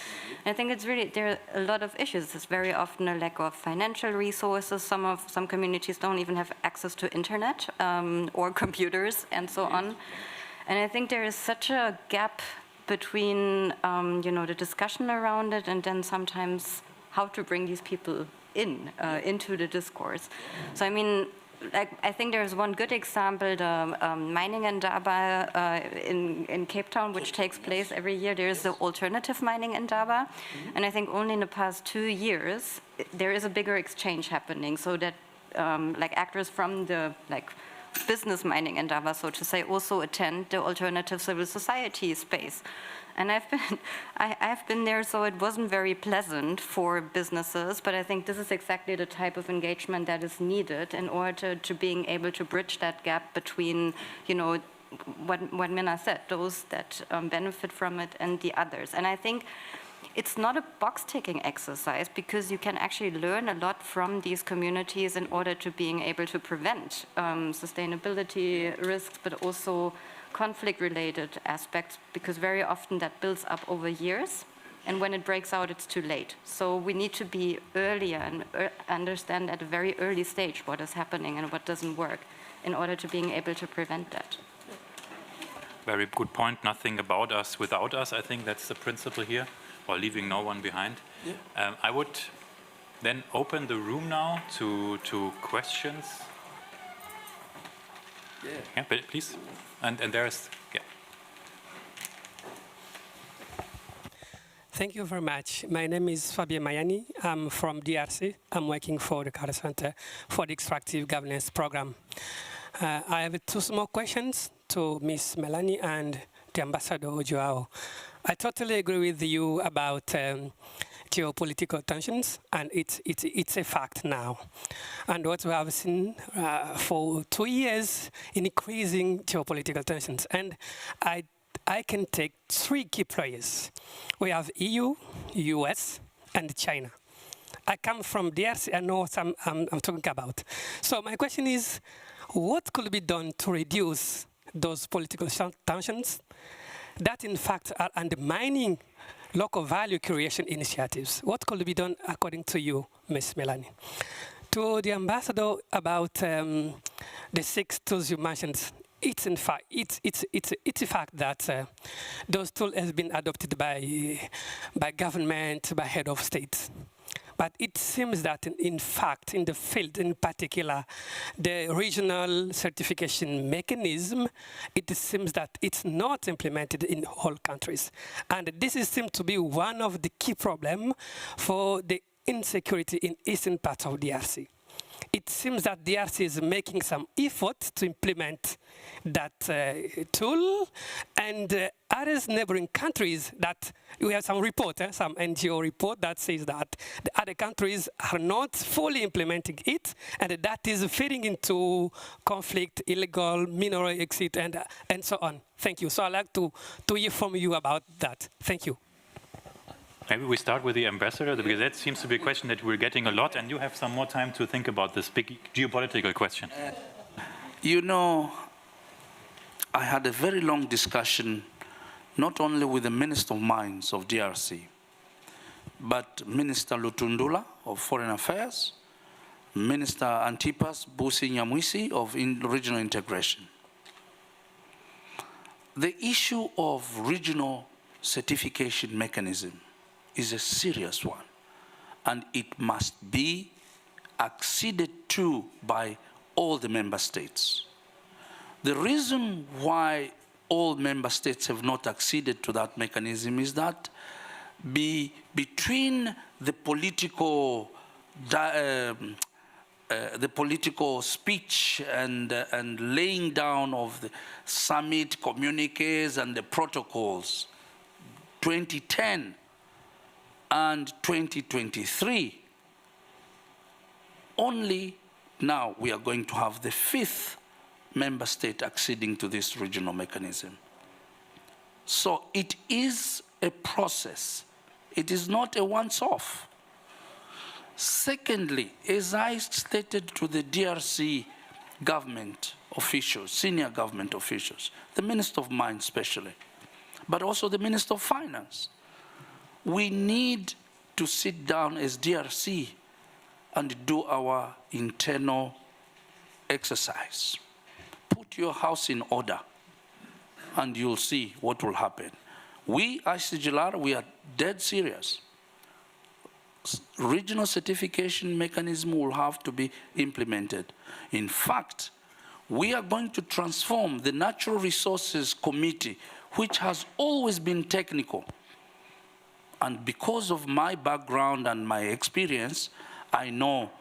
And I think it's really, there are a lot of issues. There's very often a lack of financial resources. Some communities don't even have access to internet or computers and so on. And I think there is such a gap between the discussion around it and then sometimes how to bring these people into the discourse. So I mean, I think there's one good example, the mining Indaba in Cape Town, which takes place every year. There's the alternative mining Indaba, and I think only in the past 2 years there is a bigger exchange happening, so that actors from the business mining Indaba, so to say, also attend the alternative civil society space. And I've been there, so it wasn't very pleasant for businesses, but I think this is exactly the type of engagement that is needed in order to being able to bridge that gap between, what Minna said, those that benefit from it and the others. And I think it's not a box-ticking exercise, because you can actually learn a lot from these communities in order to being able to prevent sustainability risks, but also conflict-related aspects, because very often that builds up over years, and when it breaks out, it's too late. So we need to be earlier and understand at a very early stage what is happening and what doesn't work in order to being able to prevent that. Very good point. Nothing about us without us. I think that's the principle here, or leaving no one behind. Yeah. I would then open the room now to questions. Yeah, please. And there's, yeah. Thank you very much. My name is Fabien Mayani. I'm from DRC. I'm working for the Carter Center for the Extractive Governance Program. I have 2 small questions to Ms. Melanie and the Ambassador Joao. I totally agree with you about geopolitical tensions, and it's a fact now. And what we have seen for 2 years, increasing geopolitical tensions. And I can take 3 key players. We have EU, US, and China. I come from DRC, I know what I'm talking about. So my question is, what could be done to reduce those political tensions that in fact are undermining local value creation initiatives? What could be done according to you, Ms. Melanie? To the ambassador about the 6 tools you mentioned, it's in fact it's a fact that those tools have been adopted by government, by head of state. But it seems that, in fact, in the field, in particular, the regional certification mechanism, it seems that it's not implemented in all countries. And this seems to be one of the key problems for the insecurity in eastern parts of DRC. It seems that DRC is making some effort to implement that tool, and other neighboring countries that we have some report, some NGO report that says that the other countries are not fully implementing it, and that is feeding into conflict, illegal mineral exit, and so on. Thank you. So I'd like to hear from you about that. Thank you. Maybe we start with the ambassador, because that seems to be a question that we're getting a lot, and you have some more time to think about this big geopolitical question. You know, I had a very long discussion, not only with the Minister of Mines of DRC, but Minister Lutundula of Foreign Affairs, Minister Antipas Busi Nyamwisi of Regional Integration. The issue of regional certification mechanism is a serious one, and it must be acceded to by all the member states. The reason why all member states have not acceded to that mechanism is that between the political speech and laying down of the summit communiques and the protocols, 2010 and 2023, only now we are going to have the 5th member state acceding to this regional mechanism. So it is a process. It is not a once-off. Secondly, as I stated to the DRC government officials, senior government officials, the Minister of Mines especially, but also the Minister of Finance, we need to sit down as DRC and do our internal exercise. Put your house in order, and you'll see what will happen. We, ICGLR, we are dead serious. Regional certification mechanism will have to be implemented. In fact, we are going to transform the Natural Resources Committee, which has always been technical. And because of my background and my experience, I know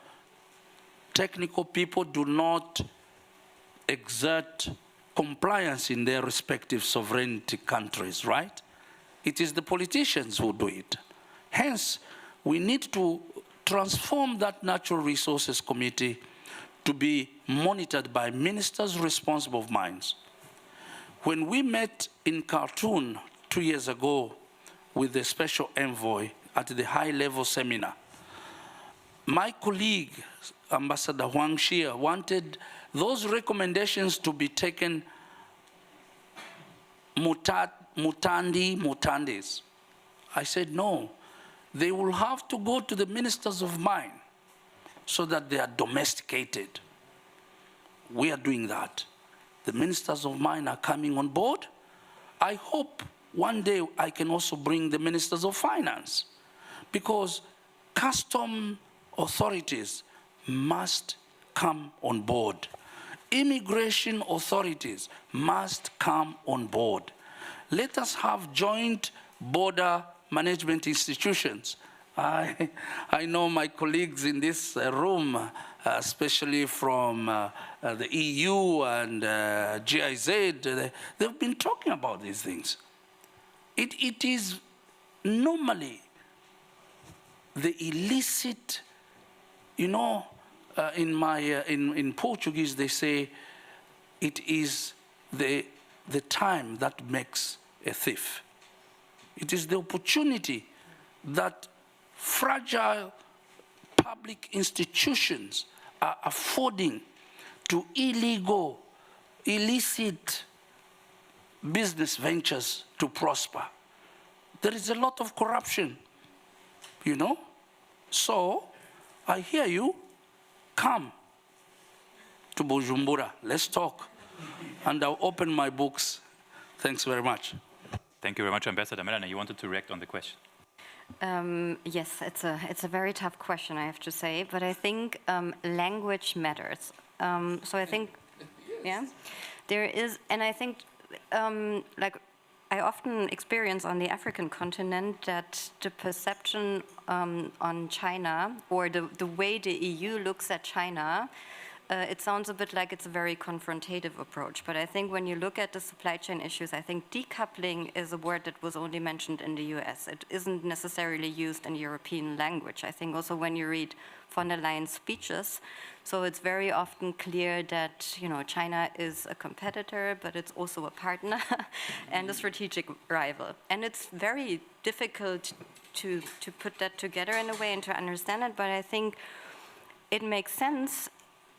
technical people do not exert compliance in their respective sovereignty countries, right? It is the politicians who do it. Hence, we need to transform that Natural Resources Committee to be monitored by ministers responsible of mines. When we met in Khartoum 2 years ago with the special envoy at the high-level seminar, my colleague, Ambassador Huang Xia, wanted those recommendations to be taken mutandis. I said, no, they will have to go to the ministers of mine so that they are domesticated. We are doing that. The ministers of mine are coming on board. I hope one day I can also bring the ministers of finance, because custom authorities must come on board. Immigration authorities must come on board. Let us have joint border management institutions. I know my colleagues in this room, especially from the EU and GIZ, they've been talking about these things. It is normally the illicit, you know, in Portuguese they say it is the time that makes a thief. It is the opportunity that fragile public institutions are affording to illegal, illicit business ventures to prosper. There is a lot of corruption, you know? So, I hear you. Come to Bujumbura. Let's talk. And I'll open my books. Thanks very much. Thank you very much, Ambassador Melanie. You wanted to react on the question. Yes, it's a very tough question, I have to say, but I think language matters. So I think, yeah, there is, and I think, like, I often experience on the African continent that the perception on China, or the way the EU looks at China, it sounds a bit like it's a very confrontative approach. But I think when you look at the supply chain issues, I think decoupling is a word that was only mentioned in the US. It isn't necessarily used in European language. I think also when you read von der Leyen's speeches, so it's very often clear that, you know, China is a competitor, but it's also a partner and a strategic rival. And it's very difficult to put that together in a way and to understand it, but I think it makes sense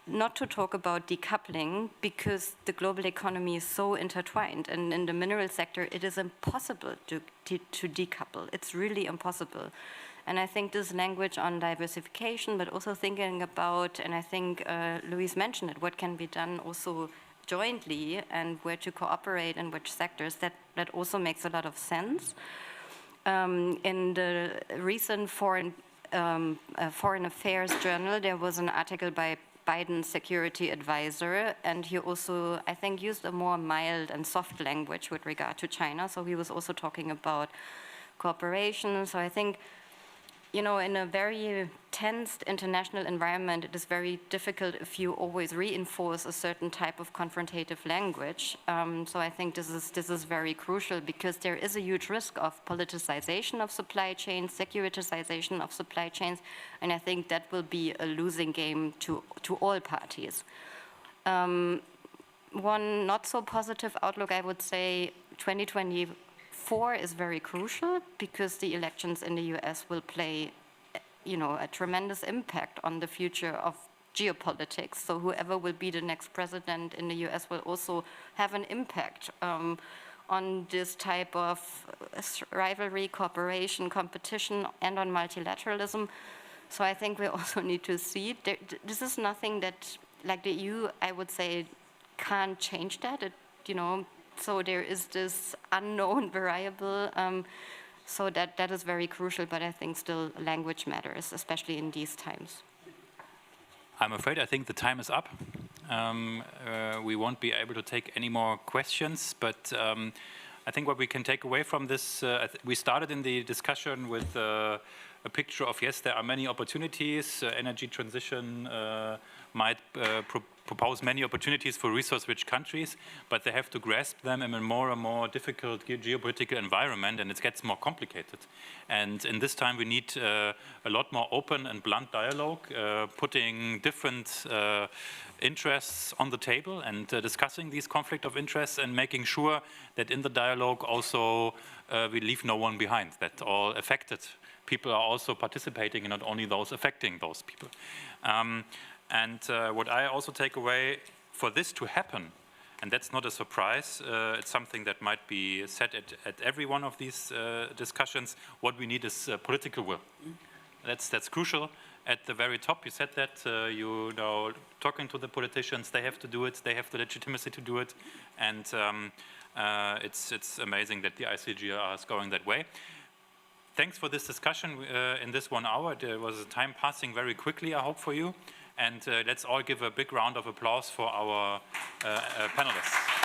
not to talk about decoupling, because the global economy is so intertwined, and in the mineral sector it is impossible to decouple. It's really impossible. And I think this language on diversification, but also thinking about, and I think Luis mentioned it, what can be done also jointly and where to cooperate in which sectors, that also makes a lot of sense. In the recent Foreign Affairs Journal, there was an article by Biden's security advisor, and he also, I think, used a more mild and soft language with regard to China. So he was also talking about cooperation. So I think, you know, in a very tensed international environment, it is very difficult if you always reinforce a certain type of confrontative language. So I think this is very crucial, because there is a huge risk of politicization of supply chains, securitization of supply chains, and I think that will be a losing game to all parties. one not so positive outlook, I would say 2024 is very crucial because the elections in the US will play, a tremendous impact on the future of geopolitics. So whoever will be the next president in the US will also have an impact on this type of rivalry, cooperation, competition, and on multilateralism. So I think we also need to see. This is nothing that, like the EU, I would say, can't change that. So there is this unknown variable. So that is very crucial, but I think still language matters, especially in these times. I'm afraid I think the time is up. We won't be able to take any more questions, but I think what we can take away from this, we started in the discussion with a picture of, yes, there are many opportunities. Energy transition might propose many opportunities for resource-rich countries, but they have to grasp them in a more and more difficult geopolitical environment, and it gets more complicated. And in this time, we need a lot more open and blunt dialogue, putting different interests on the table and discussing these conflict of interests and making sure that in the dialogue also we leave no one behind, that all affected people are also participating and not only those affecting those people. What I also take away, for this to happen, and that's not a surprise, it's something that might be said at every one of these discussions, what we need is political will. That's crucial. At the very top, you said that, talking to the politicians, they have to do it, they have the legitimacy to do it, and it's amazing that the ICGR is going that way. Thanks for this discussion in this 1 hour. There was time passing very quickly, I hope, for you. And let's all give a big round of applause for our panelists.